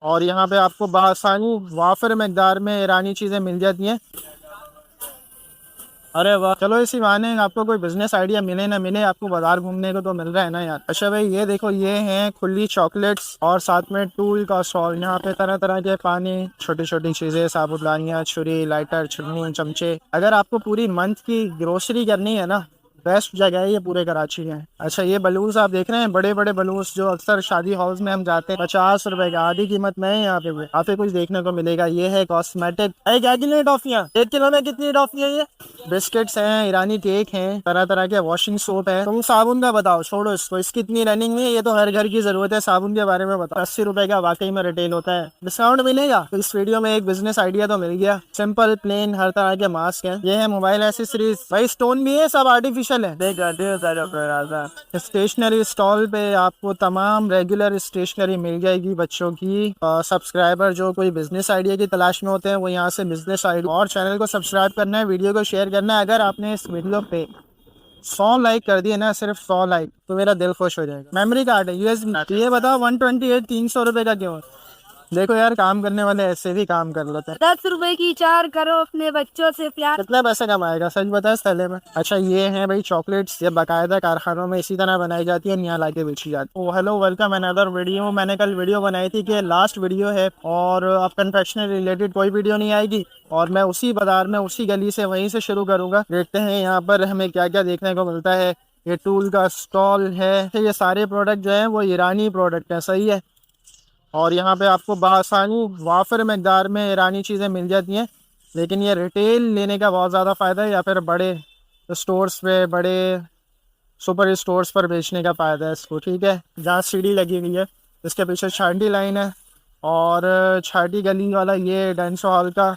और यहाँ पे आपको बआसानी वाफिर मकदार में ईरानी चीज़ें मिल जाती हैं। अरे वाह, चलो इसी बहाने आपको कोई बिजनेस आइडिया मिले ना मिले, आपको बाजार घूमने को तो मिल रहा है ना यार। अच्छा भाई, ये देखो, ये हैं खुली चॉकलेट्स और साथ में टूल का स्टॉल। यहाँ पे तरह तरह के पानी, छोटी छोटी चीजें, साबुदानियाँ, छुरी, लाइटर, छुन्नी, चमचे। अगर आपको पूरी मंथ की ग्रोसरी करनी है ना, बेस्ट जगह है ये पूरे कराची में। अच्छा, ये बलून्स आप देख रहे हैं, बड़े बड़े बलून्स जो अक्सर शादी हॉल्स में हम जाते हैं, 50 रुपए का, आधी कीमत में है यहाँ पे। काफी कुछ देखने को मिलेगा। ये है कॉस्मेटिक। अरे क्या किलो टॉफियाँ, 1 किलो में कितनी टॉफियाँ? ये बिस्किट्स हैं, ईरानी केक हैं, तरह तरह के वॉशिंग सोप है। तुम साबुन का बताओ, छोड़ो इसको, इसकी इतनी रनिंग नहीं है, ये तो हर घर की जरूरत है। साबुन के बारे में बताओ। 80 रुपए का वाकई में रिटेल होता है, डिस्काउंट मिलेगा? तो इस वीडियो में एक बिजनेस आइडिया तो मिल गया। सिंपल प्लेन हर तरह के मास्क हैं। ये है मोबाइल एसेसरीज, भाई स्टोन भी है, सब आर्टिफिशियल है। देख स्टेशनरी स्टॉल पे आपको तमाम रेगुलर स्टेशनरी मिल जाएगी बच्चों की। सब्सक्राइबर जो कोई बिजनेस आइडिया की तलाश में होते हैं, वो यहाँ से बिजनेस आइडिया। और चैनल को सब्सक्राइब करना है, वीडियो को शेयर करना है। अगर आपने इस वीडियो पे 100 लाइक कर दिए ना, सिर्फ 100 लाइक, तो मेरा दिल खुश हो जाएगा। मेमोरी कार्ड है यूएसबी। ये बताओ 128 300 रुपए का क्यों? देखो यार, काम करने वाले ऐसे भी काम कर लेते हैं। 10 रुपए की 4 करो अपने बच्चों से प्यार। कितना पैसा कमाएगा, सच बता इस थैले में। अच्छा, ये है भाई चॉकलेट्स, ये बाकायदा कारखानों में इसी तरह बनाई जाती है, यहाँ लाके बेची जाती है। Hello, welcome another video. मैंने कल वीडियो बनाई थी कि लास्ट वीडियो है और अब कन्फेक्शनरी रिलेटेड कोई वीडियो नहीं आएगी, और मैं उसी बाजार में, उसी गली से, वहीं से शुरू करूंगा। देखते हैं यहाँ पर हमें क्या क्या देखने को मिलता है। ये टूल का स्टॉल है। ये सारे प्रोडक्ट जो है वो ईरानी प्रोडक्ट है, सही है। और यहाँ पे आपको बआसानी वाफिर मकदार में ईरानी चीज़ें मिल जाती हैं। लेकिन ये रिटेल लेने का बहुत ज़्यादा फ़ायदा है, या फिर बड़े स्टोर्स पे, बड़े सुपर स्टोर्स पर बेचने का फ़ायदा है इसको, ठीक है। जहाँ सीढ़ी लगी हुई है, इसके पीछे छाटी लाइन है, और छाटी गली वाला ये डेंसो हॉल का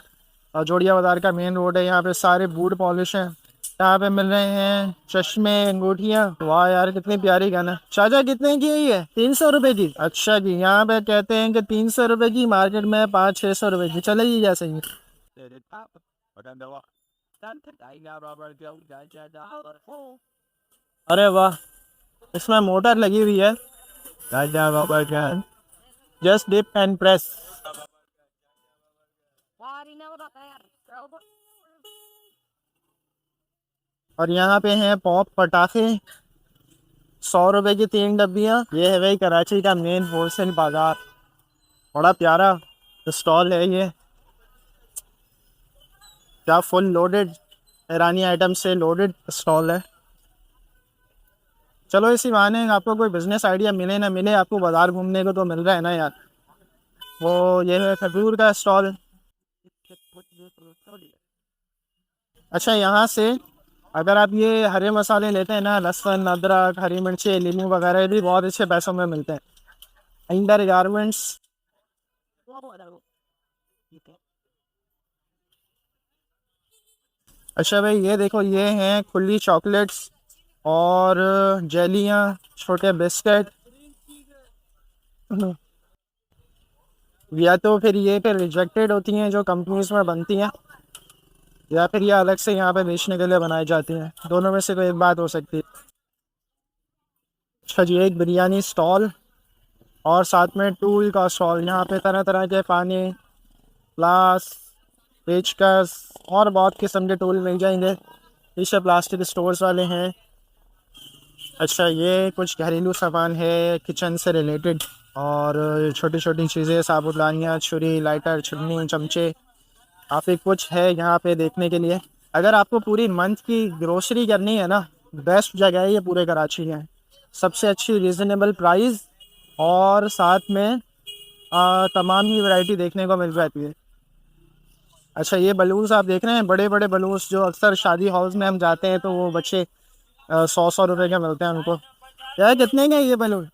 और जोड़िया बाज़ार का मेन रोड है। यहाँ पे सारे बूट पॉलिश हैं। यहाँ पे मिल रहे हैं चश्मे, अंगूठियाँ। वाह यार, कितनी प्यारी गन है। चाचा कितने की है ये? 300 रुपए की। अच्छा जी, यहाँ पे कहते हैं कि 300 रुपए की, मार्केट में 500 600 रुपए की। चलेगी जैसे ही। अरे वाह, इसमें मोटर लगी हुई है। Just dip and press. और यहाँ पे हैं पॉप पटाखे, 100 रुपए की 3 डब्बियाँ। ये है भाई कराची का मेन होलसेल बाजार। बड़ा प्यारा स्टॉल है ये, क्या फुल लोडेड ईरानी आइटम से लोडेड स्टॉल है। चलो इसी बहाने आपको कोई बिजनेस आइडिया मिले ना मिले, आपको बाजार घूमने को तो मिल रहा है ना यार। वो ये है खजूर का स्टॉल। अच्छा, यहाँ से अगर आप ये हरे मसाले लेते हैं ना, लहसुन, अदरक, हरी मिर्ची, नींबू वगैरह, ये भी बहुत अच्छे पैसों में मिलते हैं। Under garments. अच्छा भाई, ये देखो, ये हैं खुली चॉकलेट्स और जेलियाँ, छोटे बिस्किट। या तो फिर ये फिर रिजेक्टेड होती हैं जो कंपनीज में बनती हैं, या फिर ये अलग से यहाँ पे बेचने के लिए बनाई जाती हैं। दोनों में से कोई एक बात हो सकती है। अच्छा जी, एक बिरयानी स्टॉल और साथ में टूल का स्टॉल। यहाँ पे तरह तरह के पानी, ग्लास, पेचकस और बहुत किस्म के टूल मिल जाएंगे। पीछे प्लास्टिक स्टोर्स वाले हैं। अच्छा, ये कुछ घरेलू सामान है किचन से रिलेटेड, और छोटी छोटी चीज़ें, साबुदानियाँ, छुरी, लाइटर, छुन्नी, चमचे, काफ़ी कुछ है यहाँ पे देखने के लिए। अगर आपको पूरी मंथ की ग्रोसरी करनी है ना, बेस्ट जगह है ये पूरे कराची में। सबसे अच्छी रीज़नेबल प्राइस, और साथ में तमाम ही वैरायटी देखने को मिल जाती है। अच्छा, ये बलून्स आप देख रहे हैं, बड़े बड़े बलून्स जो अक्सर शादी हॉल्स में हम जाते हैं, तो वो बच्चे 100 100 रुपए के मिलते हैं उनको। यार कितने के ये बलून?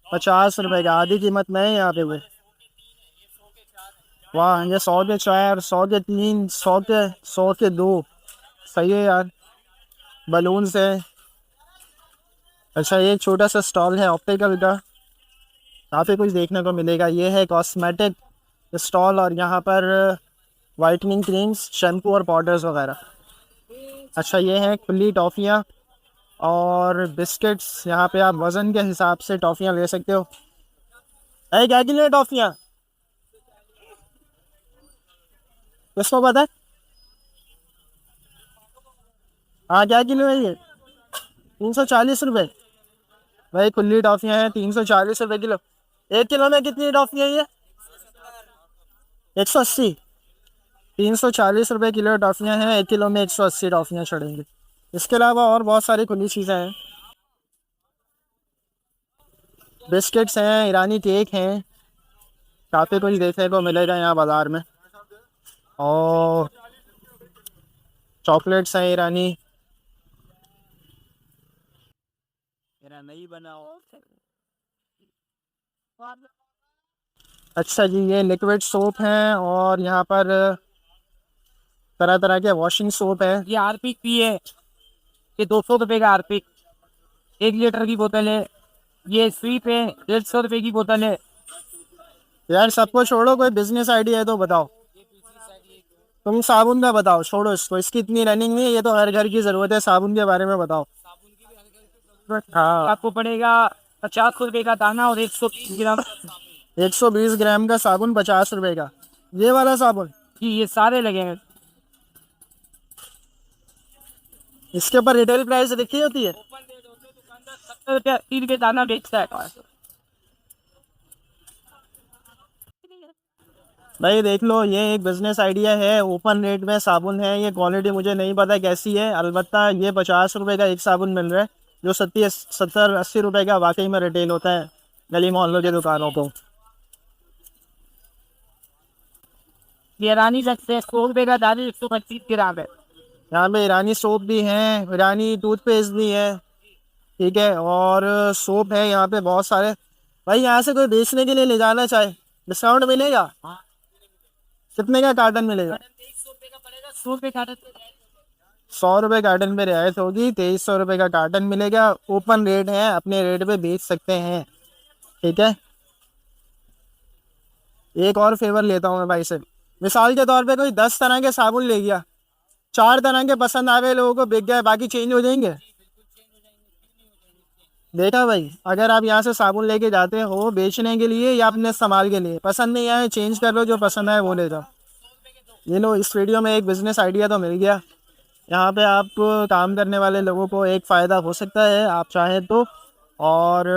50 रुपए का, आधी कीमत में है यहाँ पे वो। वाह, ये 100 के 4, 100 के 3, 100 के 2। सही है यार, बलून से। अच्छा, ये एक छोटा सा स्टॉल है ऑप्टिकल का, काफ़ी कुछ देखने को मिलेगा। ये है कॉस्मेटिक स्टॉल, और यहाँ पर वाइटनिंग क्रीम्स, शैम्पू और पाउडर्स वगैरह। अच्छा, ये है खुली टॉफ़ियाँ और बिस्किट्स। यहाँ पे आप वज़न के हिसाब से टॉफ़ियाँ ले सकते हो। है क्या किलो है टॉफियाँ? किसको पता है? हाँ क्या किलो है ये? 340 रुपये। भाई खुली टॉफियाँ हैं 340 रुपये किलो। 1 किलो में कितनी टॉफियाँ है ये? 180। 340 रुपये किलो टॉफियाँ हैं, 1 किलो में 180 टॉफियाँ चढ़ेंगी। इसके अलावा और बहुत सारी खुली चीज़ें हैं। बिस्किट्स हैं, ईरानी केक हैं, काफ़ी कुछ देखने को मिलेगा यहाँ बाज़ार में। और चॉकलेट्स हैं ईरानी। मेरा नहीं बनाओ। अच्छा जी, ये लिक्विड सोप हैं और यहाँ पर तरह तरह के वॉशिंग सोप है। ये हार्पिक भी है, ये 200 रुपये का हार्पिक 1 लीटर की बोतल है। ये स्वीप है, 150 रुपये की बोतल है। यार सबको छोड़ो, कोई बिजनेस आइडिया है तो बताओ। तुम साबुन का बताओ, छोड़ो इसको, इसकी इतनी रनिंग नहीं है, ये तो हर घर की ज़रूरत है। साबुन के बारे में बताओ। हाँ, आपको पड़ेगा 50 रुपये का दाना और 120 ग्राम। 120 ग्राम का साबुन 50 रुपये का, ये वाला साबुन। जी ये सारे लगे हैं। इसके ऊपर रिटेल प्राइस लिखी होती है? 70 रुपये 80 रुपये दाना बेचता है। भाई देख लो, ये एक बिजनेस आइडिया है। ओपन रेट में साबुन है, ये क्वालिटी मुझे नहीं पता कैसी है, अलबत्ता ये 50 रुपये का एक साबुन मिल रहा है, जो 70-80 रुपये का वाकई में रिटेल होता है गली मोहल्लों की दुकानों को। ये रानी सकते हैं 100 रुपये का दाना 125 ग्राम है। यहाँ पे ईरानी सोप भी हैं, ईरानी टूथपेस्ट भी है, ठीक है, और सोप है यहाँ पे बहुत सारे। भाई यहाँ से कोई बेचने के लिए ले जाना चाहे, डिस्काउंट मिलेगा? कितने का कार्टन मिलेगा? 100 रुपये का पड़ेगा, 100 रुपये का 100 रुपये कार्टन पे रियायत होगी, 2300 रुपये का कार्टन मिलेगा। ओपन रेट है, अपने रेट पे बेच सकते हैं, ठीक है। एक और फेवर लेता हूँ मैं भाई से। मिसाल के तौर पे कोई 10 तरह के साबुन ले गया, 4 तरह के पसंद आ गए लोगों को, बिक गए, बाकी चेंज हो जाएंगे। देखा भाई, अगर आप यहाँ से साबुन लेके जाते हो बेचने के लिए या अपने इस्तेमाल के लिए, पसंद नहीं आए चेंज कर लो, जो पसंद आए वो ले जाओ। ये लो, इस वीडियो में एक बिजनेस आइडिया तो मिल गया। यहाँ पे आप काम करने वाले लोगों को एक फ़ायदा हो सकता है, आप चाहें तो। और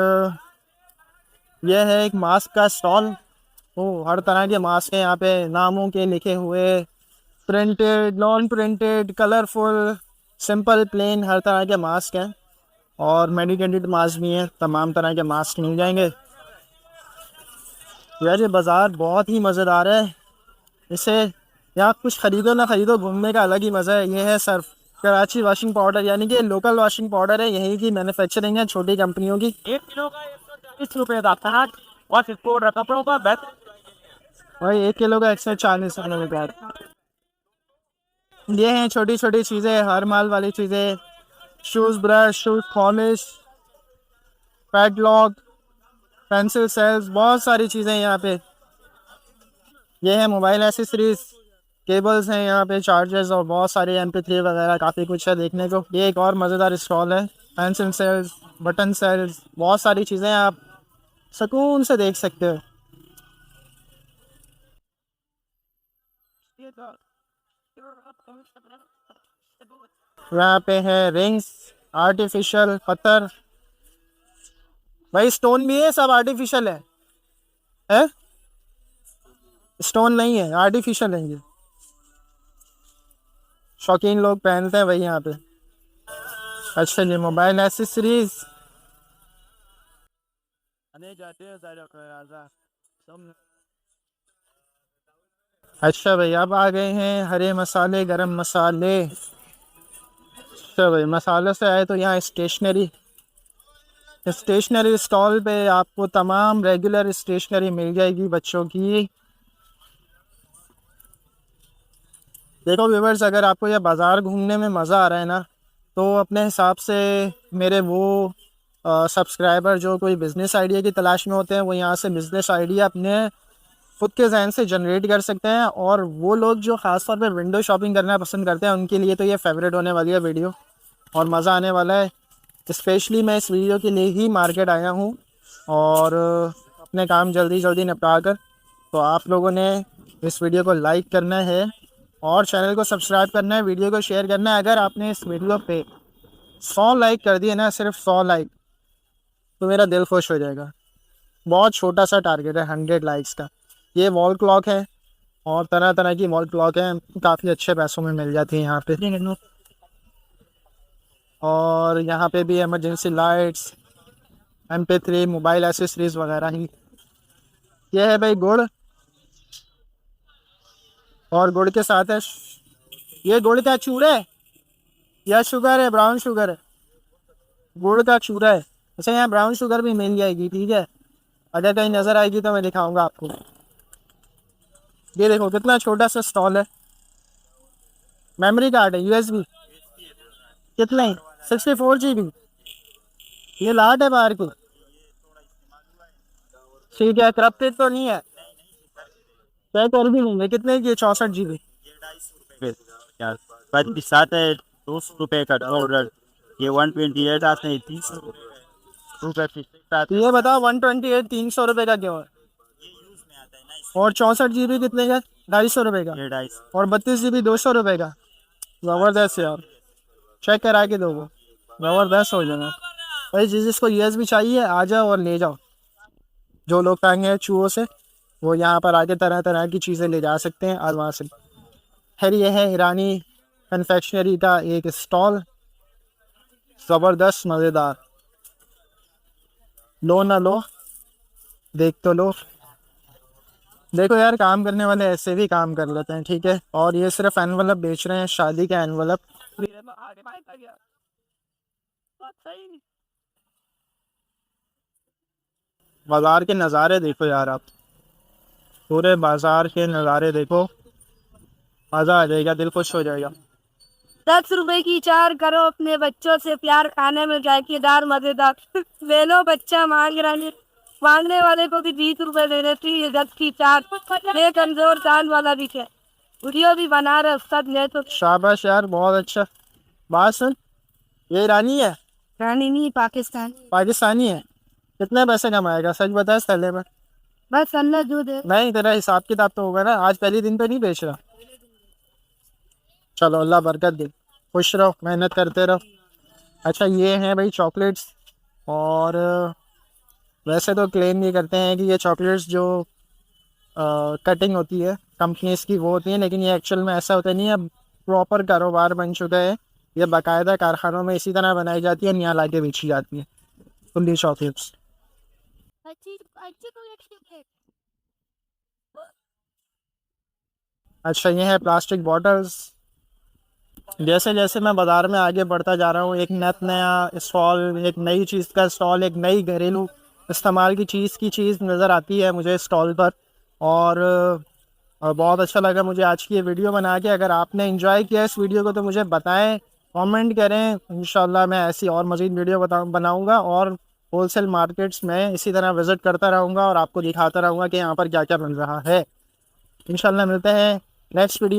यह है एक मास्क का स्टॉल। ओ, हर तरह के मास्क हैं यहाँ पे, नामों के लिखे हुए, printed, non printed, colourful, simple, plain, हर तरह के मास्क हैं। और मेडिकेटेड मास्क भी हैं, तमाम तरह के मास्क मिल जाएंगे। यार ये बाज़ार बहुत ही मज़ेदार है। इसे यहाँ कुछ ख़रीदो ना ख़रीदो, घूमने का अलग ही मज़ा है। ये है सर्फ कराची वॉशिंग पाउडर, यानी कि लोकल वॉशिंग पाउडर है, यहीं की मैन्युफैक्चरिंग है छोटी कंपनियों की। 1 किलो का 140 रुपये का था और फिर कपड़ों का बेस्ट। भाई 1 किलो का 140 रुपये का। ये हैं छोटी छोटी चीज़ें, हर माल वाली चीज़ें, shoes, brush, shoes polish, padlock, pencil cells, बहुत सारी चीज़ें यहाँ पे। ये है मोबाइल एसेसरीज, केबल्स हैं यहाँ पे, चार्जर्स, और बहुत सारे MP3 वगैरह, काफ़ी कुछ है देखने को। ये एक और मज़ेदार स्टॉल है, पेंसिल सेल्स, बटन सेल्स, बहुत सारी चीज़ें आप सुकून से देख सकते हो। यहाँ पे है रिंग्स, आर्टिफिशियल पत्थर। भाई स्टोन भी है, सब आर्टिफिशियल है? स्टोन नहीं है, आर्टिफिशियल है ये। शौकीन लोग पहनते हैं भाई यहाँ पे। अच्छा जी, मोबाइल एसेसरीज। अच्छा भाई, अब आ गए हैं हरे मसाले, गरम मसाले। अच्छा भाई, मसालों से आए तो यहाँ स्टेशनरी स्टॉल पे आपको तमाम रेगुलर स्टेशनरी मिल जाएगी बच्चों की। देखो व्यूवर्स, अगर आपको यह बाज़ार घूमने में मज़ा आ रहा है ना, तो अपने हिसाब से मेरे वो सब्सक्राइबर जो कोई बिज़नेस आइडिया की तलाश में होते हैं, वो यहाँ से बिज़नेस आइडिया अपने खुद के जहन से जनरेट कर सकते हैं। और वो लोग जो ख़ास तौर पे विंडो शॉपिंग करना पसंद करते हैं, उनके लिए तो ये फेवरेट होने वाली है वीडियो, और मज़ा आने वाला है। स्पेशली मैं इस वीडियो के लिए ही मार्केट आया हूँ, और अपने काम जल्दी जल्दी निपटा कर। तो आप लोगों ने इस वीडियो को लाइक करना है और चैनल को सब्सक्राइब करना है, वीडियो को शेयर करना है। अगर आपने इस वीडियो पे 100 लाइक कर दिए ना, सिर्फ 100 लाइक, तो मेरा दिल खुश हो जाएगा। बहुत छोटा सा टारगेट है 100 लाइक्स का। ये वॉल क्लॉक है और तरह तरह की वॉल क्लॉक है, काफ़ी अच्छे पैसों में मिल जाती है यहाँ पे। और यहाँ पे भी emergency lights, MP3, mobile accessories वगैरह ही। ये है भाई गुड़, और गुड़ के साथ है ये गुड़ का चूड़ा है या शुगर है, ब्राउन शुगर है, गुड़ का चूड़ा है। अच्छा, यहाँ ब्राउन शुगर भी मिल जाएगी, ठीक है। अगर कहीं नज़र आएगी तो मैं दिखाऊंगा आपको। ये देखो कितना छोटा सा स्टॉल है। मेमोरी कार्ड है USB, कितना ही 64 GB। ये लाट है बाहर की, ठीक है। करप्टेड तो नहीं है, चेक और भी नहीं है। कितने की 64 GB? पर साथ है 200 रुपये का ऑर्डर। ये 128 आते हैं 30 रुपये। तो ये बताओ 128 300 रुपये का क्यों है? और 64 GB कितने का? 250 रुपये का। 250। और 32 GB 200 रुपये का। ज़बरदस्त यार, चेक करा के दो, वो ज़बरदस्त हो जाएगा भाई। जिसको USB चाहिए आ जाओ और ले जाओ। जो लोग तंग हैं चूहों से, वो यहाँ पर आके तरह तरह की चीज़ें ले जा सकते हैं और वहाँ से। खैर, ये है ईरानी कन्फेक्शनरी का एक स्टॉल, ज़बरदस्त मज़ेदार। लो ना लो, देख तो लो। देखो यार, काम करने वाले ऐसे भी काम कर लेते हैं, ठीक है। और ये सिर्फ एनवलप बेच रहे हैं, शादी का एनवलप। बाजार के नज़ारे देखो यार, आप पूरे बाजार के नज़ारे देखो, मज़ा आ जाएगा, दिल खुश हो जाएगा। 10 रुपए की 4 करो अपने बच्चों से प्यार, खाने में जायकेदार मजेदार। ले लो, बच्चा मांगने वाले को भी 20 रुपए दे देती है। 10 की 4 ये कमजोर चाल वाला भी है। वीडियो भी बना रहे सब ले तो। शाबाश यार, बहुत अच्छा। बात सुन, ये ईरानी है? रानी नहीं, पाकिस्तान। पाकिस्तानी है। कितने पैसे कमाएगा, सच बता इस थैले में। बस अल्लाह जो दे। नहीं, तेरा हिसाब किताब तो होगा ना, आज पहले दिन पे नहीं बेच रहा। चलो, अल्लाह बरकत दे, खुश रहो, मेहनत करते रहो। अच्छा, ये हैं भाई चॉकलेट्स। और वैसे तो क्लेम नहीं करते हैं कि ये चॉकलेट्स जो कटिंग होती है कंपनीज की वो होती है, लेकिन ये एक्चुअल में ऐसा होता नहीं है। प्रॉपर कारोबार बन चुका है, ये बाकायदा कारखानों में इसी तरह बनाई जाती है, यहाँ ला के बेची जाती है फुल्ली चॉकलेट्स। अच्छा, ये है प्लास्टिक बॉटल्स। जैसे जैसे मैं बाज़ार में आगे बढ़ता जा रहा हूँ, एक नया स्टॉल, एक नई चीज़ का स्टॉल, एक नई घरेलू इस्तेमाल की चीज़ नज़र आती है मुझे स्टॉल पर। और बहुत अच्छा लगा मुझे आज की ये वीडियो बना के। अगर आपने एंजॉय किया इस वीडियो को तो मुझे बताएं, कमेंट करें। इंशाल्लाह मैं ऐसी और मज़ीद वीडियो बनाऊँगा और होलसेल मार्केट्स में इसी तरह विज़िट करता रहूँगा और आपको दिखाता रहूँगा कि यहाँ पर क्या क्या बन रहा है। इंशाल्लाह मिलते हैं नेक्स्ट वीडियो।